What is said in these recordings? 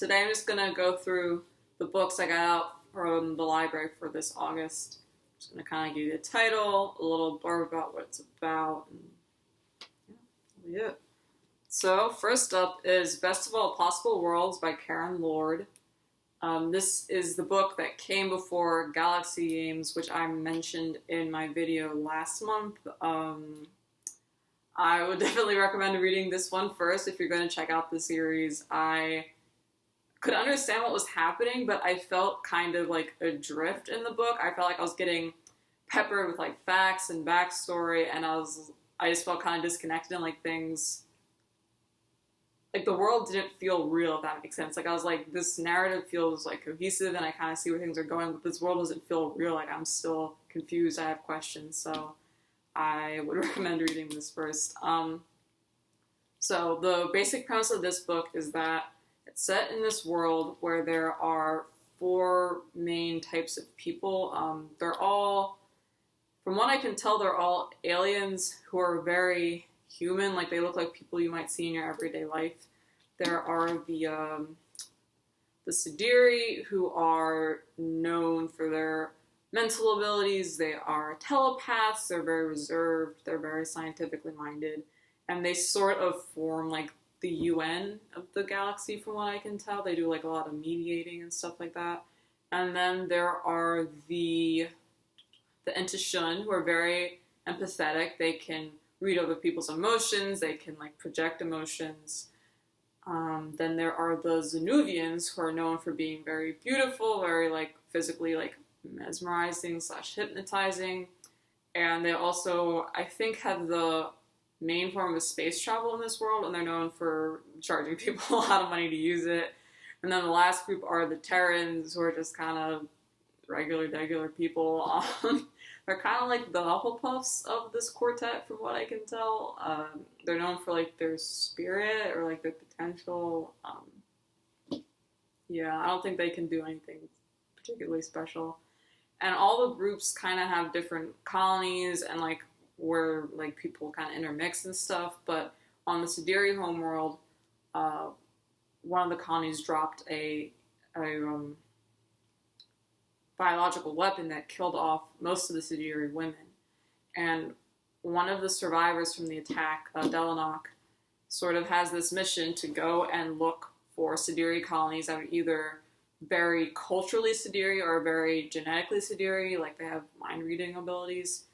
Today I'm just gonna go through the books I got out from the library for this August. I'm just gonna kind of give you the title, a little blurb about what it's about, and yeah, that'll be it. So first up is Best of All Possible Worlds by Karen Lord. This is the book that came before Galaxy Games, which I mentioned in my video last month. I would definitely recommend reading this one first if you're going to check out the series. I could understand what was happening, but I felt kind of like adrift in the book. I felt like I was getting peppered with like facts and backstory, and I just felt kind of disconnected, and like things, like the world didn't feel real, if that makes sense. Like I was like, this narrative feels like cohesive and I kind of see where things are going, but this world doesn't feel real. Like I'm still confused, I have questions, so I would recommend reading this first. So the basic premise of this book is that it's set in this world where there are four main types of people. They're all, from what I can tell, they're all aliens who are very human. Like they look like people you might see in your everyday life. There are the Sidiri, who are known for their mental abilities. They are telepaths, they're very reserved, they're very scientifically minded, and they sort of form like the UN of the galaxy from what I can tell. They do like a lot of mediating and stuff like that. And then there are the Entishun, who are very empathetic. They can read other people's emotions, they can like project emotions. Then there are the Zenuvians, who are known for being very beautiful, very like physically like mesmerizing / hypnotizing, and they also, I think, have the main form of space travel in this world, and they're known for charging people a lot of money to use it. And then the last group are the Terrans, who are just kind of regular people. They're kind of like the Hufflepuffs of this quartet, from what I can tell. They're known for like their spirit or like their potential. Yeah, I don't think they can do anything particularly special. And all the groups kind of have different colonies and like where like people kind of intermix and stuff. But on the Sidiri homeworld, one of the colonies dropped a biological weapon that killed off most of the Sidiri women. And one of the survivors from the attack, Delanok, sort of has this mission to go and look for Sidiri colonies that are either very culturally Sidiri or very genetically Sidiri, like they have mind-reading abilities,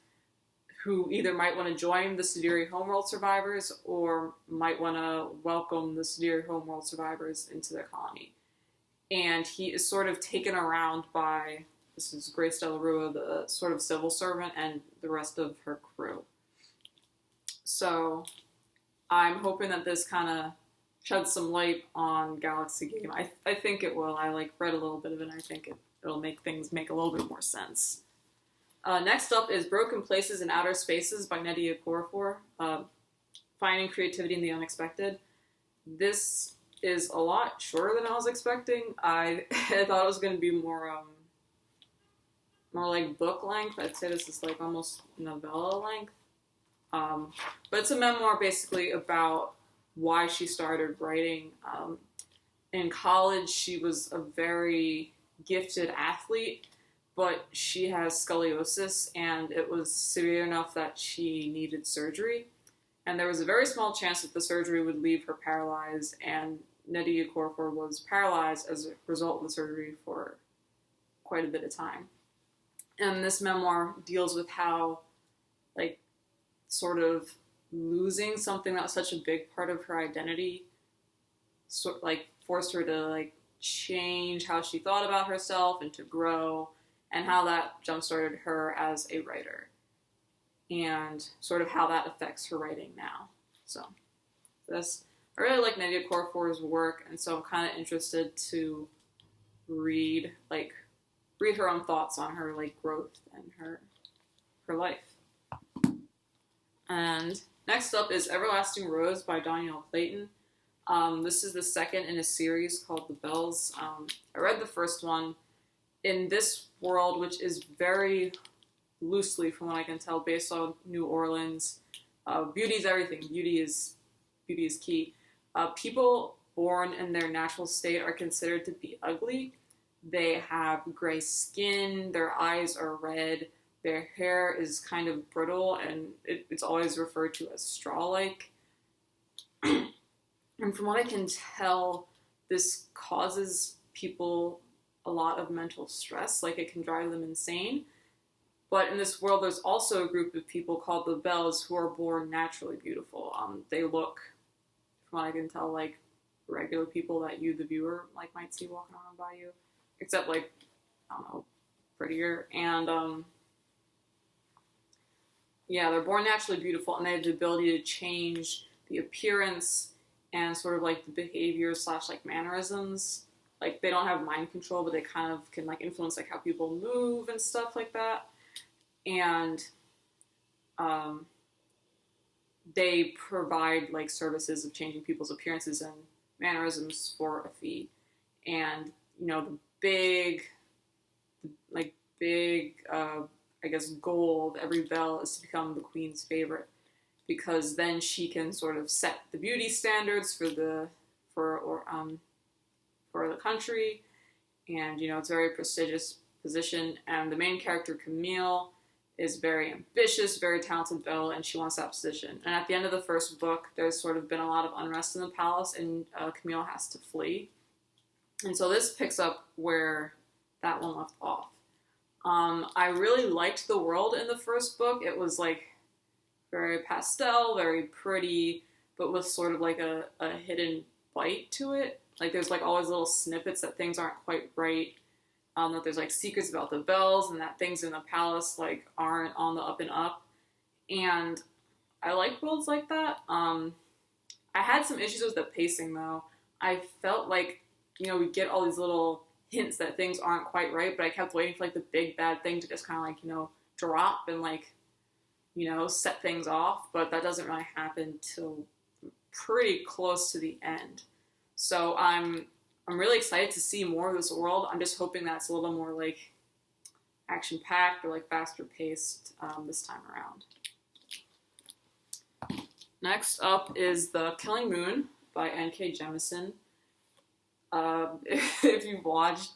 who either might want to join the Sidiri homeworld survivors or might want to welcome the Sidiri homeworld survivors into their colony. And he is sort of taken around by, this is Grace Delarua, the sort of civil servant, and the rest of her crew. So I'm hoping that this kind of sheds some light on Galaxy Game. I think it will. I like read a little bit of it, and I think it'll make things make a little bit more sense. Next up is Broken Places in Outer Spaces by Nnedi Okorafor. Finding Creativity in the Unexpected. This is a lot shorter than I was expecting. I thought it was going to be more like book length. I'd say this is like almost novella length. But it's a memoir basically about why she started writing. In college, she was a very gifted athlete, but she has scoliosis, and it was severe enough that she needed surgery. And there was a very small chance that the surgery would leave her paralyzed, and Nnedi Okorafor was paralyzed as a result of the surgery for quite a bit of time. And this memoir deals with how, like, sort of losing something that was such a big part of her identity, like, forced her to, like, change how she thought about herself and to grow, and how that jump-started her as a writer, and sort of how that affects her writing now. So, I really like Nnedi Okorafor's work, and so I'm kind of interested to read her own thoughts on her, like, growth and her life. And next up is Everlasting Rose by Danielle Clayton. This is the second in a series called The Bells. I read the first one. In this world, which is very loosely, from what I can tell, based on New Orleans, beauty is everything. Beauty is key. People born in their natural state are considered to be ugly. They have gray skin, their eyes are red, their hair is kind of brittle, and it's always referred to as straw-like. And from what I can tell, this causes people a lot of mental stress, like it can drive them insane. But in this world, there's also a group of people called the Bells who are born naturally beautiful. They look, from what I can tell, like regular people that you, the viewer, like might see walking around by you, except like, I don't know, prettier. And yeah, they're born naturally beautiful, and they have the ability to change the appearance and sort of like the behavior / like mannerisms. Like they don't have mind control, but they kind of can like influence like how people move and stuff like that. And they provide like services of changing people's appearances and mannerisms for a fee. And you know, the big I guess goal of every Belle is to become the queen's favorite, because then she can sort of set the beauty standards for the country. And you know, it's a very prestigious position. And the main character, Camille, is very ambitious, very talented Belle, and she wants that position. And at the end of the first book, there's sort of been a lot of unrest in the palace, and Camille has to flee. And so this picks up where that one left off. I really liked the world in the first book. It was like very pastel, very pretty, but with sort of like a hidden bite to it. Like there's like always little snippets that things aren't quite right. That there's like secrets about the Bells, and that things in the palace like aren't on the up and up. And I like worlds like that. I had some issues with the pacing though. I felt like, you know, we get all these little hints that things aren't quite right, but I kept waiting for like the big bad thing to just kind of like, you know, drop and like, you know, set things off. But that doesn't really happen till pretty close to the end. So I'm really excited to see more of this world. I'm just hoping that it's a little more like action-packed or like faster paced this time around. Next up is The Cali Moon by N.K. Jemisin. If you've watched,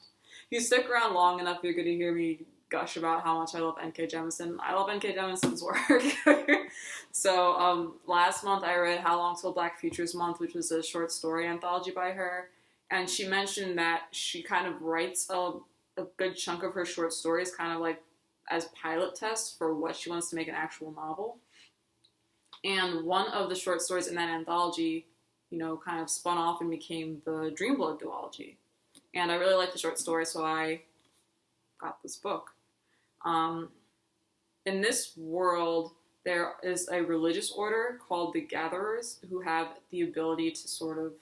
if you stick around long enough, you're going to hear me gush about how much I love N.K. Jemisin. I love N.K. Jemisin's work. So last month I read How Long Till Black Futures Month, which was a short story anthology by her. And she mentioned that she kind of writes a good chunk of her short stories kind of like as pilot tests for what she wants to make an actual novel. And one of the short stories in that anthology, you know, kind of spun off and became the Dreamblood duology. And I really liked the short story, so I got this book. In this world, there is a religious order called the Gatherers who have the ability to sort of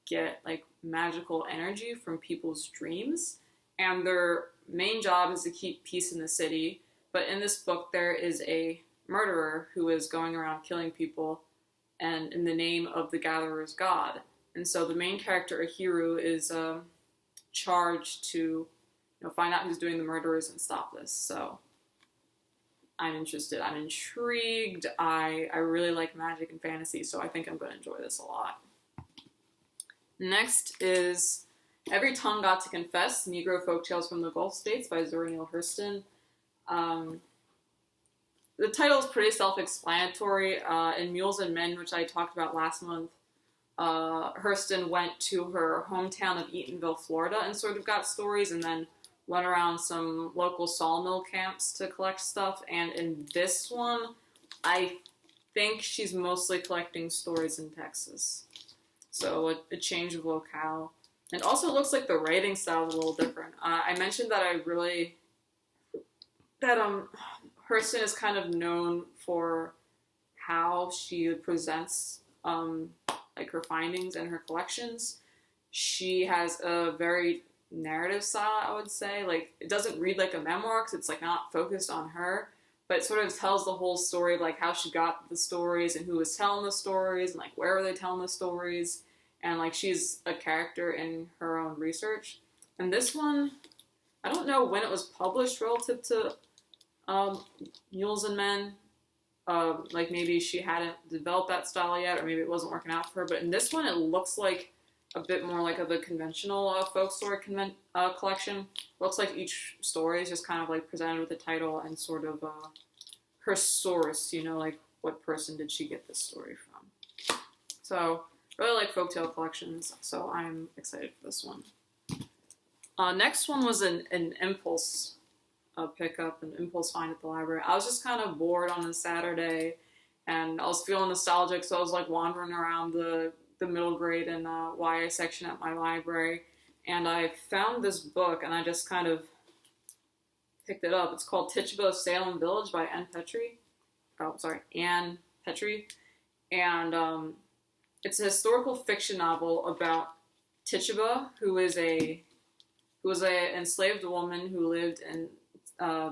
get like magical energy from people's dreams, and their main job is to keep peace in the city. But in this book, there is a murderer who is going around killing people, and in the name of the Gatherer's god. And so the main character, Ahiru, is charged to, you know, find out who's doing the murders and stop this. So I'm interested. I'm intrigued. I really like magic and fantasy, so I think I'm going to enjoy this a lot. Next is Every Tongue Got to Confess, Negro Folktales from the Gulf States by Zora Neale Hurston. The title is pretty self-explanatory. In Mules and Men, which I talked about last month, Hurston went to her hometown of Eatonville, Florida, and sort of got stories, and then went around some local sawmill camps to collect stuff. And in this one, I think she's mostly collecting stories in Texas. So a change of locale. And also it looks like the writing style is a little different. I mentioned that Hurston is kind of known for how she presents like her findings and her collections. She has a very narrative style, I would say. Like, it doesn't read like a memoir because it's like not focused on her, but it sort of tells the whole story of like how she got the stories and who was telling the stories and like where were they telling the stories, and like she's a character in her own research. And this one, I don't know when it was published relative to Mules and Men. Like maybe she hadn't developed that style yet, or maybe it wasn't working out for her. But in this one, it looks like a bit more like of a conventional folk story collection. Looks like each story is just kind of like presented with a title and sort of her source, you know, like what person did she get this story from. So really like folktale collections, so I'm excited for this one. Next one was an impulse pickup, an impulse find at the library. I was just kind of bored on a Saturday, and I was feeling nostalgic, so I was like wandering around the middle grade and YA section at my library, and I found this book, and I just kind of picked it up. It's called Tituba Salem Village by Anne Petrie. Anne Petrie, and it's a historical fiction novel about Tituba, who was an enslaved woman who lived in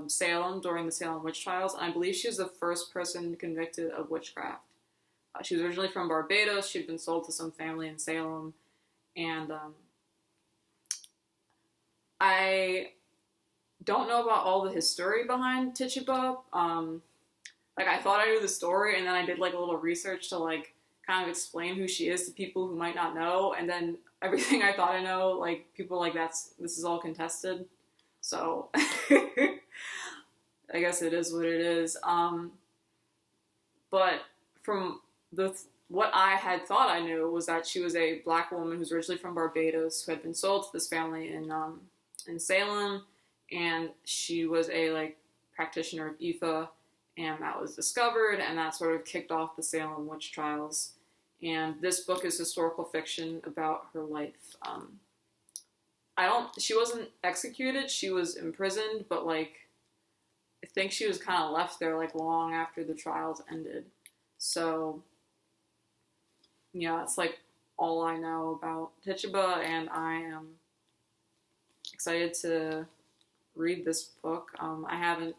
Salem during the Salem witch trials, and I believe she was the first person convicted of witchcraft. She was originally from Barbados. She'd been sold to some family in Salem, and I don't know about all the history behind Tituba. Like, I thought I knew the story, and then I did like a little research to like kind of explain who she is to people who might not know, and then everything I thought I know, like, people like, this is all contested. So I guess it is what it is. But from what I had thought I knew was that she was a black woman who's originally from Barbados who had been sold to this family in Salem, and she was a like practitioner of Ifa, and that was discovered, and that sort of kicked off the Salem witch trials. And this book is historical fiction about her life. She wasn't executed, she was imprisoned, but like, I think she was kind of left there like long after the trials ended. So, yeah, it's like all I know about Tituba, and I am excited to read this book. I haven't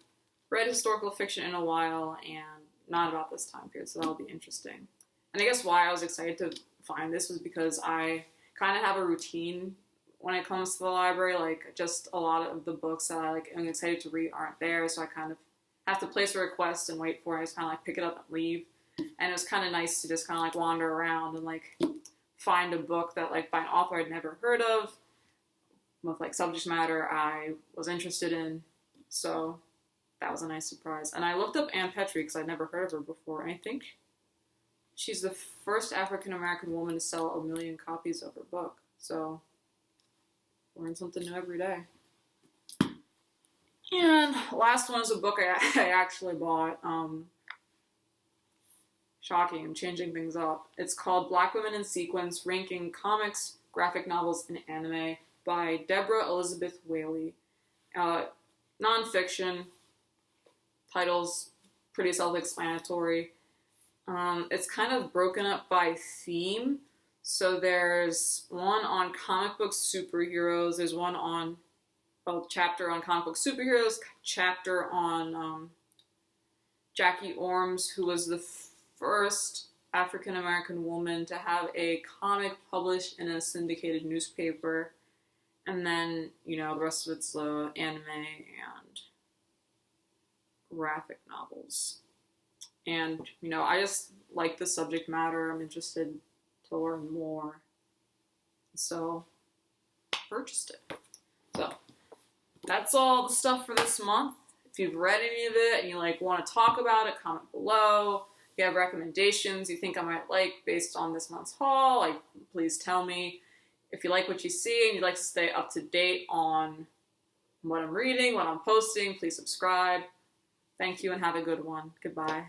read historical fiction in a while, and not about this time period, so that'll be interesting. And I guess why I was excited to find this was because I kind of have a routine when it comes to the library. Like, just a lot of the books that I am excited to read aren't there, so I kind of have to place a request and wait for it. I just kind of like pick it up and leave. And it was kind of nice to just kind of like wander around and like find a book that like by an author I'd never heard of, with like subject matter I was interested in. So that was a nice surprise. And I looked up Anne Petrie because I'd never heard of her before, and I think she's the first African-American woman to sell 1 million copies of her book. So, learn something new every day. And last one is a book I actually bought. Shocking, I'm changing things up. It's called Black Women in Sequence, Ranking Comics, Graphic Novels, and Anime by Deborah Elizabeth Whaley. Non-fiction. Title's pretty self-explanatory. It's kind of broken up by theme. So there's one on comic book superheroes. There's one on chapter on comic book superheroes, chapter on Jackie Orms, who was the first African-American woman to have a comic published in a syndicated newspaper. And then, you know, the rest of it's anime and graphic novels. And, you know, I just like the subject matter. I'm interested to learn more. So, purchased it. So, that's all the stuff for this month. If you've read any of it and you like want to talk about it, comment below. If you have recommendations you think I might like based on this month's haul, like, please tell me. If you like what you see and you'd like to stay up to date on what I'm reading, what I'm posting, please subscribe. Thank you and have a good one. Goodbye.